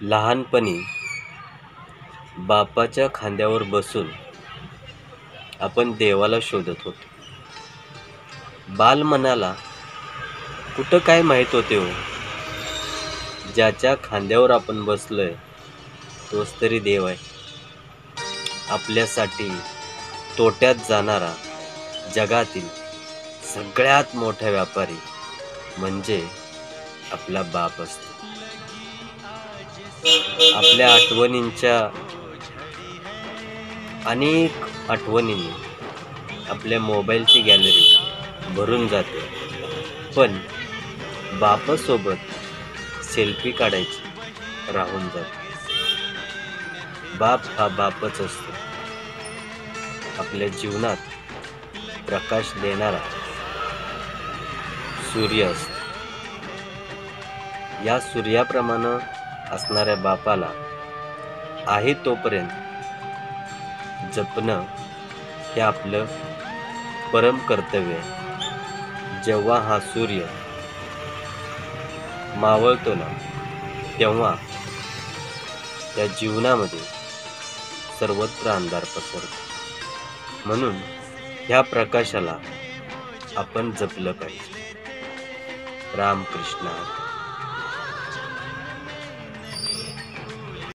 लहानपणी बापाच्या खांद्यावर बसून आपण देवाला शोधत होतो. बालमनाला कुठं काय माहीत होते हो, ज्याच्या खांद्यावर आपण बसलोय तोच तरी देव आहे. आपल्यासाठी तोट्यात जाणारा जगातील सगळ्यात मोठा व्यापारी म्हणजे आपला बाप असतो. आपल्या अनेक आठवणींनी आपल्या मोबाईलची गॅलरी भरून जाते, पण बापासोबत सेल्फी काढायची राहून जाते. बाप हा बापच असतो, आपल्या जीवनात प्रकाश देणारा सूर्य असतो. या सूर्याप्रमाणे असणाऱ्या बापाला आहे तोपर्यंत जपणं हे आपलं परम कर्तव्य आहे. जेव्हा हा सूर्य मावळतो ना, तेव्हा त्या जीवनामध्ये सर्वत्र अंधार पसरतो. म्हणून ह्या प्रकाशाला आपण जपलं पाहिजे. रामकृष्ण.